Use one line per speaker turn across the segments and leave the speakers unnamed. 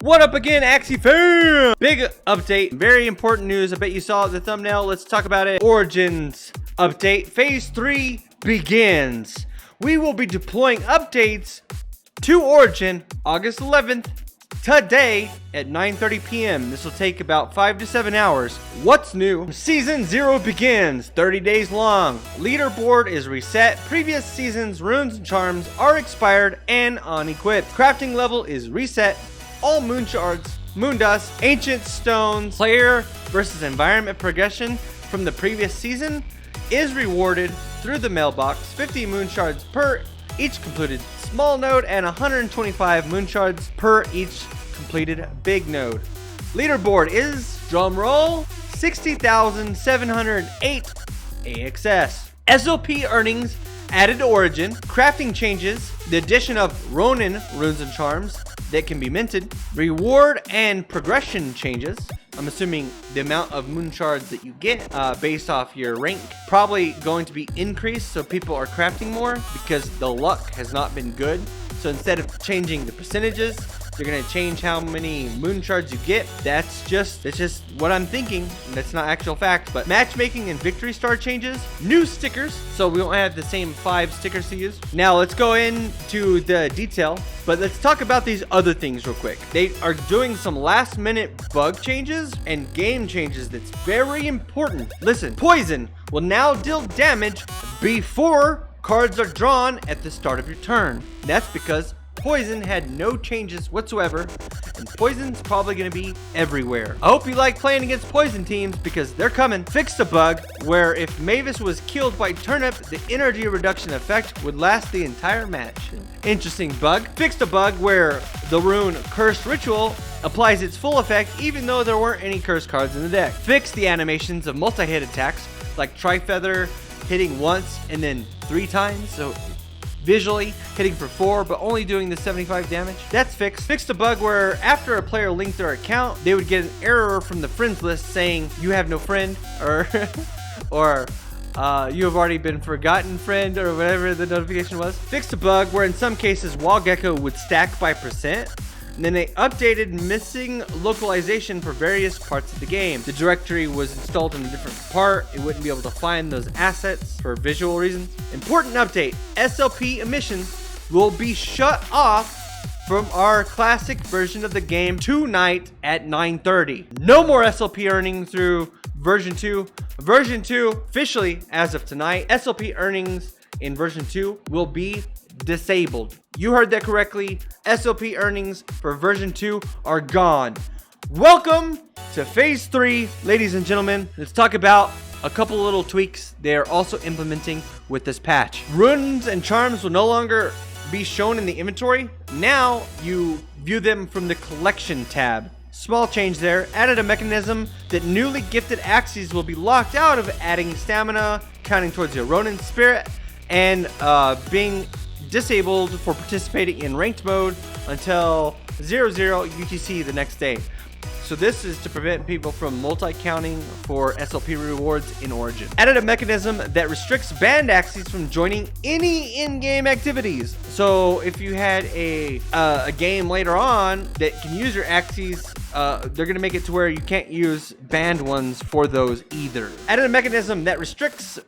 What up again, Axie fam? Big update, very important news. I bet you saw the thumbnail. Let's talk about it. Origins update, phase 3 begins. We will be deploying updates to Origin August 11th, today at 9:30 p.m. This will take about 5 to 7 hours. What's new? Season 0 begins, 30 days long. Leaderboard is reset. Previous season's runes and charms are expired and unequipped. Crafting level is reset. All moonshards, moondust, ancient stones, player versus environment progression from the previous season is rewarded through the mailbox. 50 moonshards per each completed small node and 125 moonshards per each completed big node. Leaderboard is, drumroll, 60,708 AXS. SLP earnings added to Origin. Crafting changes, the addition of Ronin runes and charms that can be minted. Reward and progression changes. I'm assuming the amount of moonshards that you get based off your rank probably going to be increased, so people are crafting more because the luck has not been good. So instead of changing the percentages, they're gonna change how many moonshards you get. It's just what I'm thinking. That's not actual fact. But matchmaking and victory star changes. New stickers, so we won't have the same 5 stickers to use. Now let's go into the detail. But let's talk about these other things real quick. They are doing some last minute bug changes and game changes that's very important. Listen, poison will now deal damage before cards are drawn at the start of your turn. That's because poison had no changes whatsoever, and poison's probably going to be everywhere. I hope you like playing against poison teams because they're coming. Fixed a bug where if Mavis was killed by turnip, the energy reduction effect would last the entire match. Interesting bug. Fixed a bug where the rune Cursed Ritual applies its full effect even though there weren't any cursed cards in the deck. Fixed the animations of multi-hit attacks like Tri-Feather hitting once and then 3 times, so visually hitting for 4 but only doing the 75 damage. That's fixed. Fixed a bug where after a player linked their account, they would get an error from the friends list saying you have no friend, or you have already been forgotten friend, or whatever the notification was. Fixed a bug where in some cases wall gecko would stack by percent. And then they updated missing localization for various parts of the game. The directory was installed in a different part. It wouldn't be able to find those assets for visual reasons. Important update, SLP emissions will be shut off from our classic version of the game tonight at 9:30. No more SLP earning through version 2. Version 2, officially as of tonight, SLP earnings in version 2 will be disabled. You heard that correctly. SLP earnings for version 2 are gone. Welcome to phase 3, ladies and gentlemen. Let's talk about a couple little tweaks they are also implementing with this patch. Runes and charms will no longer be shown in the inventory. Now you view them from the collection tab. Small change there. Added a mechanism that newly gifted Axies will be locked out of adding stamina, counting towards your Ronin spirit, and being disabled for participating in ranked mode until 00 UTC the next day. So this is to prevent people from multi-counting for SLP rewards in Origin. Added a mechanism that restricts banned Axies from joining any in-game activities. So if you had a game later on that can use your Axies, they're going to make it to where you can't use banned ones for those either. Added a mechanism that restricts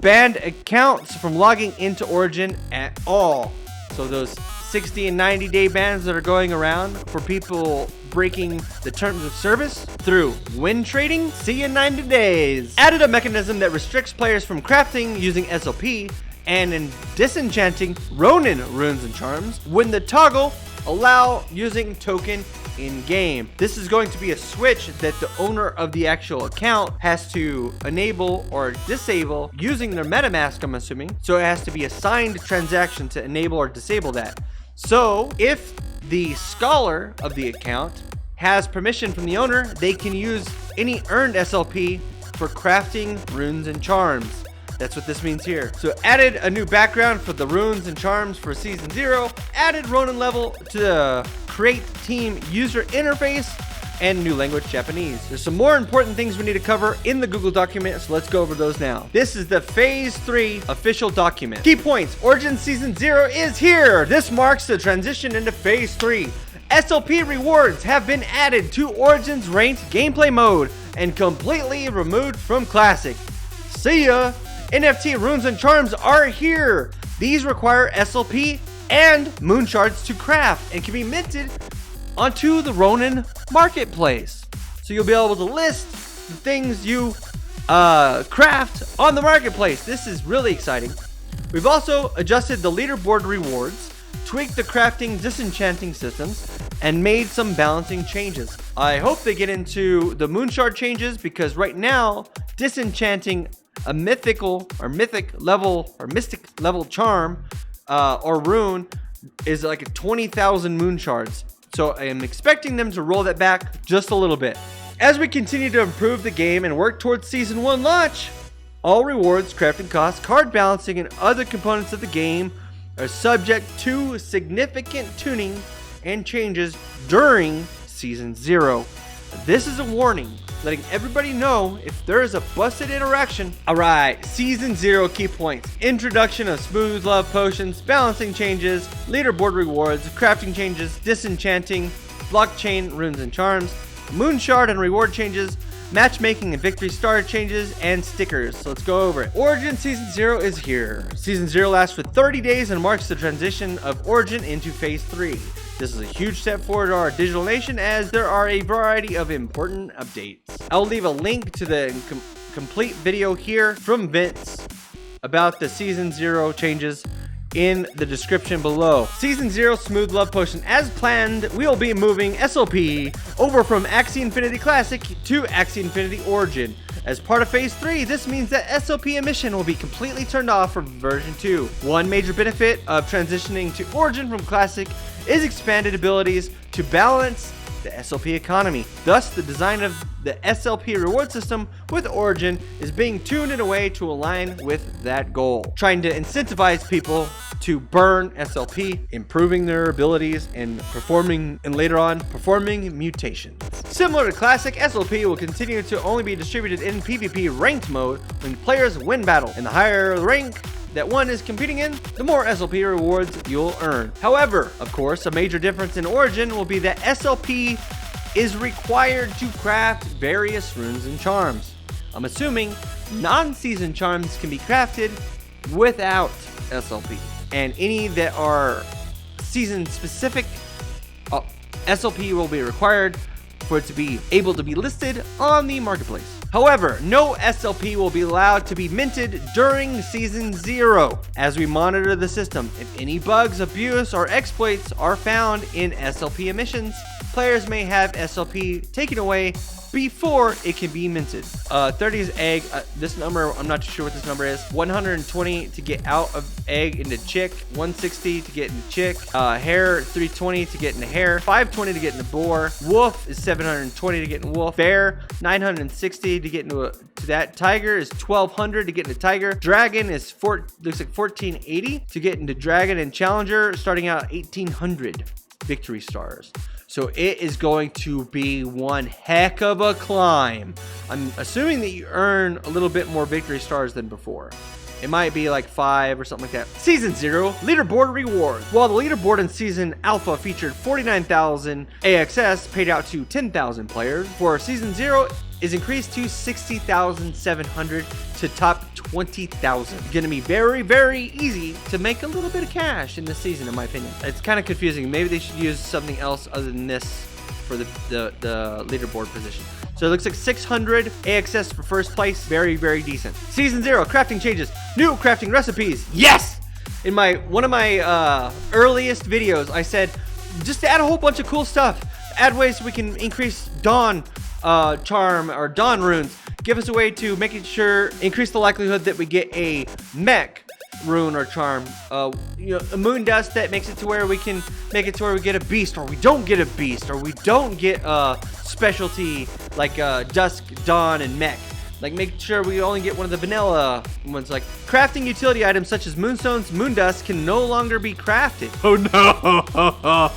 banned accounts from logging into Origin at all. So those 60 and 90 day bans that are going around for people breaking the terms of service through win trading, see you in 90 days. Added a mechanism that restricts players from crafting using SLP and in disenchanting Ronin runes and charms when the toggle allow using token in game. This is going to be a switch that the owner of the actual account has to enable or disable using their MetaMask, I'm assuming. So it has to be a signed transaction to enable or disable that. So if the scholar of the account has permission from the owner, they can use any earned SLP for crafting runes and charms. That's what this means here. So added a new background for the runes and charms for season 0, added Ronin level to the create team user interface, and new language Japanese. There's some more important things we need to cover in the Google document, so let's go over those now. This is the phase 3 official document. Key points: Origin season 0 is here. This marks the transition into phase 3. SLP rewards have been added to Origin's ranked gameplay mode and completely removed from Classic. See ya! NFT runes and charms are here. These require SLP and moonshards to craft and can be minted onto the Ronin marketplace. So you'll be able to list the things you craft on the marketplace. This is really exciting. We've also adjusted the leaderboard rewards, tweaked the crafting disenchanting systems, and made some balancing changes. I hope they get into the moonshard changes, because right now disenchanting a mythical or mythic level or mystic level charm or rune is like a 20,000 moonshards. So I am expecting them to roll that back just a little bit. As we continue to improve the game and work towards Season 1 launch, all rewards, crafting costs, card balancing, and other components of the game are subject to significant tuning and changes during Season 0. This is a warning, letting everybody know if there is a busted interaction. Alright, Season 0 key points. Introduction of smooth love potions, balancing changes, leaderboard rewards, crafting changes, disenchanting, blockchain runes and charms, moonshard and reward changes, matchmaking and victory star changes, and stickers. So let's go over it. Origin Season 0 is here. Season 0 lasts for 30 days and marks the transition of Origin into Phase 3. This is a huge step forward to our digital nation, as there are a variety of important updates. I'll leave a link to the complete video here from Vince about the Season 0 changes in the description below. Season 0 Smooth Love Potion. As planned, we'll be moving SLP over from Axie Infinity Classic to Axie Infinity Origin. As part of Phase 3, this means that SLP emission will be completely turned off for version 2. One major benefit of transitioning to Origin from Classic is expanded abilities to balance the SLP economy. Thus, the design of the SLP reward system with Origin is being tuned in a way to align with that goal, trying to incentivize people to burn SLP, improving their abilities and later on performing mutations. Similar to Classic, SLP will continue to only be distributed in PvP ranked mode when players win battle, and the higher the rank that one is competing in, the more SLP rewards you'll earn. However, of course, a major difference in Origin will be that SLP is required to craft various runes and charms. I'm assuming non-season charms can be crafted without SLP, and any that are season specific, SLP will be required for it to be able to be listed on the marketplace. However, no SLP will be allowed to be minted during Season 0 as we monitor the system. If any bugs, abuse, or exploits are found in SLP emissions, players may have SLP taken away before it can be minted. 30 is egg. This number, I'm not too sure what this number is. 120 to get out of egg into chick. 160 to get into chick. Hare, 320 to get into hare. 520 to get into boar. Wolf is 720 to get into wolf. Bear, 960 to get into that. Tiger is 1200 to get into tiger. Dragon is looks like 1480 to get into dragon, and challenger starting out 1800 victory stars. So it is going to be one heck of a climb. I'm assuming that you earn a little bit more victory stars than before. It might be like 5 or something like that. Season 0 leaderboard rewards. While the leaderboard in Season Alpha featured 49,000 AXS paid out to 10,000 players, for Season 0 is increased to 60,700 to top 20,000. It's gonna be very, very easy to make a little bit of cash in this season, in my opinion. It's kind of confusing. Maybe they should use something else other than this for the leaderboard position. So it looks like 600 AXS for first place. Very, very decent. Season 0 crafting changes. New crafting recipes. Yes! In one of my earliest videos, I said just to add a whole bunch of cool stuff. Add ways we can increase dawn charm or dawn runes. Give us a way to increase the likelihood that we get a mech rune or charm. A moon dust that makes it to where we can make it to where we get a beast, or we don't get a beast, or we don't get a specialty like dusk, dawn, and mech. Like, make sure we only get one of the vanilla ones. Like, crafting utility items such as moonstones, moondust can no longer be crafted. Oh no!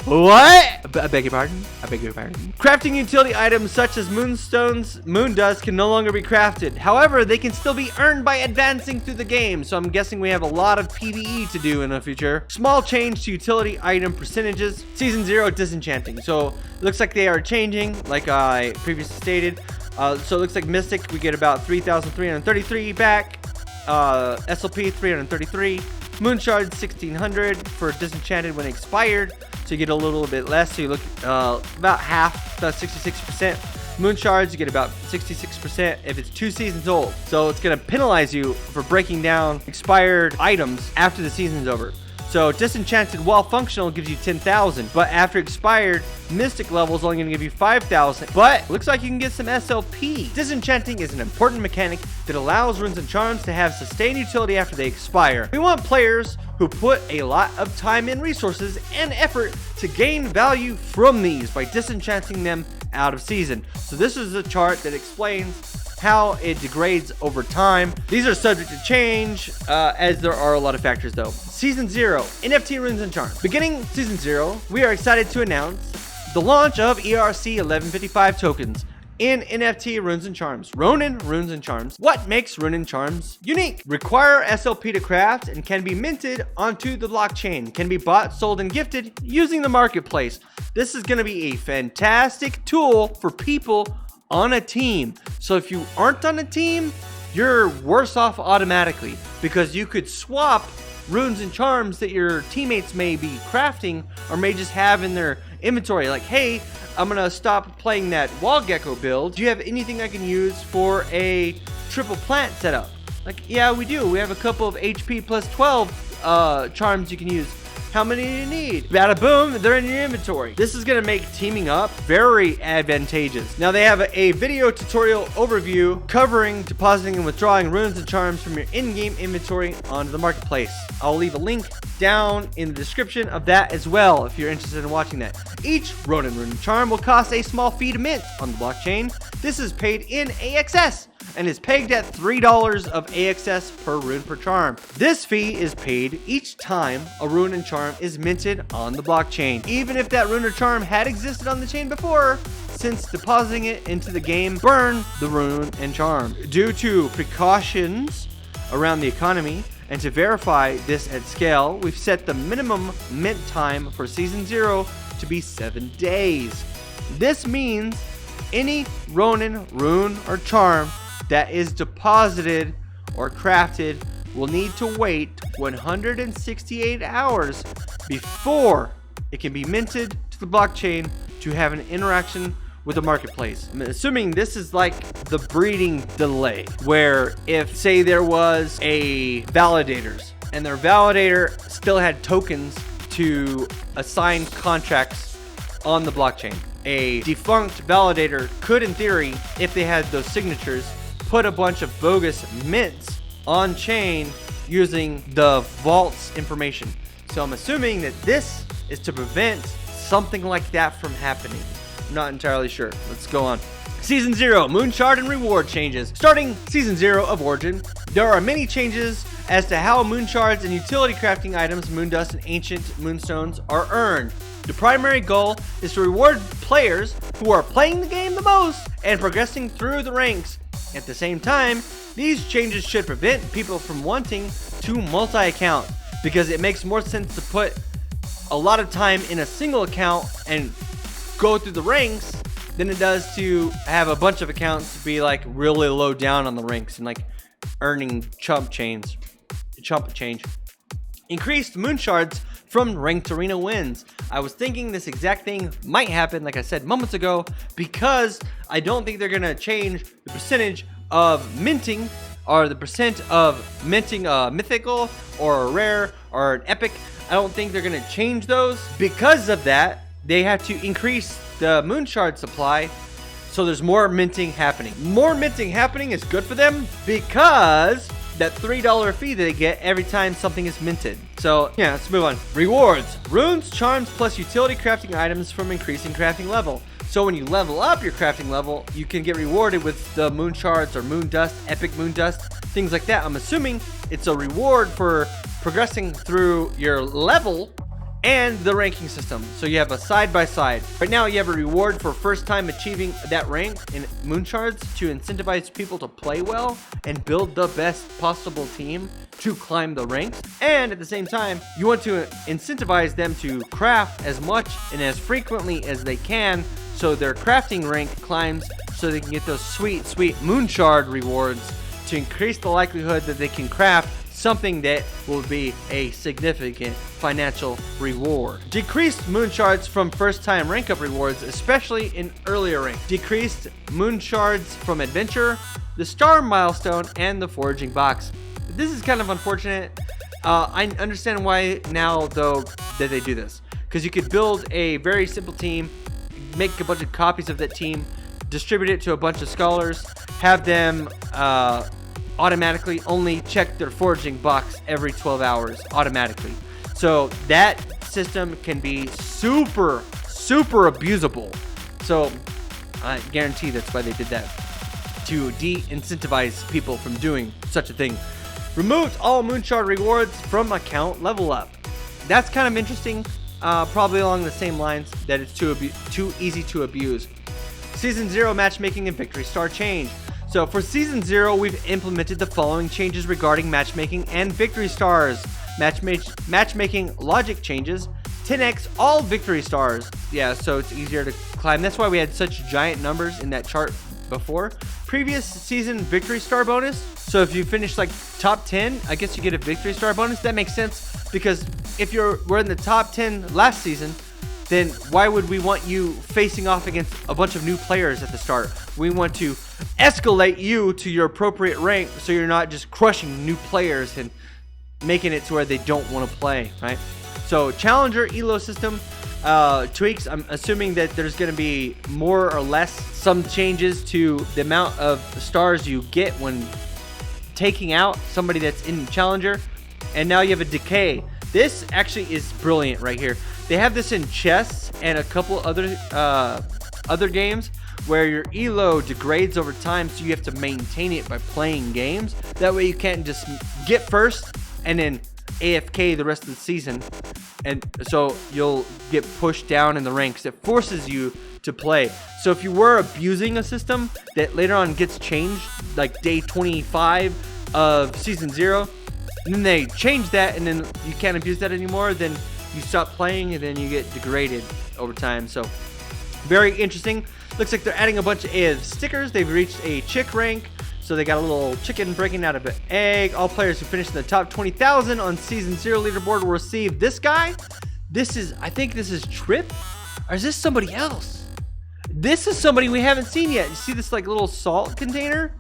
What? I beg your pardon? I beg your pardon. Crafting utility items such as moonstones, moondust can no longer be crafted. However, they can still be earned by advancing through the game. So I'm guessing we have a lot of PvE to do in the future. Small change to utility item percentages. Season 0 disenchanting. So it looks like they are changing, like I previously stated. So it looks like Mystic, we get about 3,333 back. SLP, 333. Moonshards, 1,600 for disenchanted when expired. So you get a little bit less. So you look about half, about 66%. Moonshards, you get about 66% if it's 2 seasons old. So it's going to penalize you for breaking down expired items after the season's over. So disenchanted while functional gives you 10,000, but after expired, mystic level is only going to give you 5,000. But looks like you can get some SLP. Disenchanting is an important mechanic that allows runes and charms to have sustained utility after they expire. We want players who put a lot of time and resources and effort to gain value from these by disenchanting them out of season. So this is a chart that explains how it degrades over time. These are subject to change, as there are a lot of factors though. Season 0, NFT runes and charms. Beginning Season 0, we are excited to announce the launch of ERC 1155 tokens in NFT runes and charms. Ronin runes and charms. What makes runes and charms unique? Require SLP to craft and can be minted onto the blockchain. Can be bought, sold, and gifted using the marketplace. This is going to be a fantastic tool for people on a team. So if you aren't on a team, you're worse off automatically, because you could swap runes and charms that your teammates may be crafting or may just have in their inventory. Like, hey, I'm gonna stop playing that wall gecko build. Do you have anything I can use for a triple plant setup? Like, yeah, we do. We have a couple of HP plus 12 charms you can use. How many do you need? Bada boom, they're in your inventory. This is gonna make teaming up very advantageous. Now they have a video tutorial overview covering depositing and withdrawing runes and charms from your in-game inventory onto the marketplace. I'll leave a link down in the description of that as well if you're interested in watching that. Each Ronin rune and charm will cost a small fee to mint on the blockchain. This is paid in AXS and is pegged at $3 of AXS per rune per charm. This fee is paid each time a rune and charm is minted on the blockchain, even if that rune or charm had existed on the chain before, since depositing it into the game burned the rune and charm. Due to precautions around the economy and to verify this at scale, we've set the minimum mint time for Season 0 to be 7 days. This means any Ronin, rune, or charm that is deposited or crafted will need to wait 168 hours before it can be minted to the blockchain to have an interaction with the marketplace. I'm assuming this is like the breeding delay, where if, say, there was a validators and their validator still had tokens to assign contracts on the blockchain, a defunct validator could, in theory, if they had those signatures, put a bunch of bogus mints on chain using the vault's information. So I'm assuming that this is to prevent something like that from happening. I'm not entirely sure. Let's go on. Season 0, moonshard and reward changes. Starting Season 0 of Origin, there are many changes as to how moonshards and utility crafting items, moondust and ancient moonstones, are earned. The primary goal is to reward players who are playing the game the most and progressing through the ranks. At the same time, these changes should prevent people from wanting to multi-account, because it makes more sense to put a lot of time in a single account and go through the ranks than it does to have a bunch of accounts to be like really low down on the ranks and like earning chump change. Increased moonshards from ranked arena wins. I was thinking this exact thing might happen, like I said moments ago, because I don't think they're gonna change the percentage of minting, or the percent of minting a mythical or a rare or an epic. I don't think they're gonna change those. Because of that, they have to increase the moonshard supply, so there's more minting happening. More minting happening is good for them because that $3 fee that they get every time something is minted. So yeah, let's move on. Rewards: runes, charms, plus utility crafting items from increasing crafting level. So when you level up your crafting level, you can get rewarded with the moonshards or moon dust, epic moon dust, things like that. I'm assuming it's a reward for progressing through your level and the ranking system. So you have a side by side. Right now you have a reward for first time achieving that rank in moonshards to incentivize people to play well and build the best possible team to climb the ranks. And at the same time, you want to incentivize them to craft as much and as frequently as they can, so their crafting rank climbs, so they can get those sweet moonshard rewards to increase the likelihood that they can craft something that will be a significant financial reward. Decreased moonshards from first time rank up rewards, especially in earlier rank. Decreased moonshards from adventure, the star milestone, and the foraging box. This is kind of unfortunate. I understand why now though that they do this, because you could build a very simple team, make a bunch of copies of that team, distribute it to a bunch of scholars, have them automatically only check their foraging box every 12 hours automatically. So that system can be super abusable. So I guarantee that's why they did that, to de-incentivize people from doing such a thing. Removed all moonshard rewards from account level up. That's kind of interesting. Probably along the same lines that it's too easy to abuse. Season 0 matchmaking and victory star change. So for Season 0, we've implemented the following changes regarding matchmaking and victory stars. Matchmaking logic changes. 10x all victory stars. Yeah, so it's easier to climb. That's why we had such giant numbers in that chart before. Previous season victory star bonus. So if you finish like top 10, I guess you get a victory star bonus. That makes sense, because if we're in the top 10 last season, then why would we want you facing off against a bunch of new players at the start? We want to escalate you to your appropriate rank, so you're not just crushing new players and making it to where they don't want to play, right? So challenger elo system tweaks. I'm assuming that there's going to be more or less some changes to the amount of stars you get when taking out somebody that's in challenger. And now you have a decay. This actually is brilliant right here. They have this in chess and a couple other games where your elo degrades over time, so you have to maintain it by playing games. That way you can't just get first and then AFK the rest of the season, and so you'll get pushed down in the ranks. It forces you to play. So if you were abusing a system that later on gets changed, like day 25 of Season 0, and then they change that and then you can't abuse that anymore, then you stop playing and then you get degraded over time. So very interesting. Looks like they're adding a bunch of stickers. They've reached a chick rank, so they got a little chicken breaking out of an egg. All players who finish in the top 20,000 on Season 0 leaderboard will receive this guy. I think this is Trip, or is this somebody else? This is somebody we haven't seen yet. You see this like little salt container?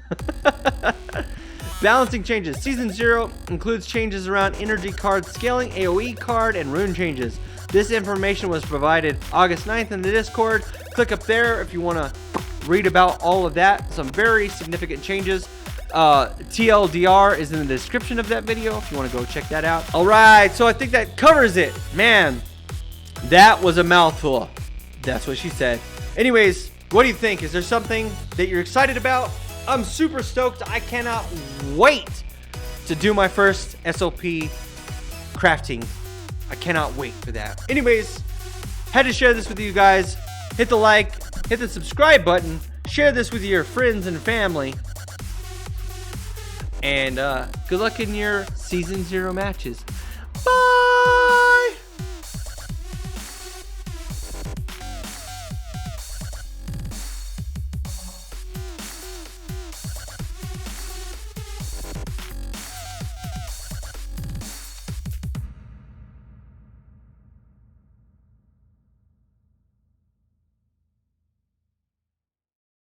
Balancing changes. Season 0 includes changes around energy card scaling, AoE card, and rune changes. This information was provided August 9th in the Discord. Click up there if you want to read about all of that. Some very significant changes. TLDR is in the description of that video if you want to go check that out. All right, so I think that covers it. Man, that was a mouthful. That's what she said. Anyways, what do you think? Is there something that you're excited about? I'm super stoked. I cannot wait to do my first SLP crafting. I cannot wait for that. Anyways, had to share this with you guys. Hit the like, hit the subscribe button, share this with your friends and family. And good luck in your Season 0 matches. Bye!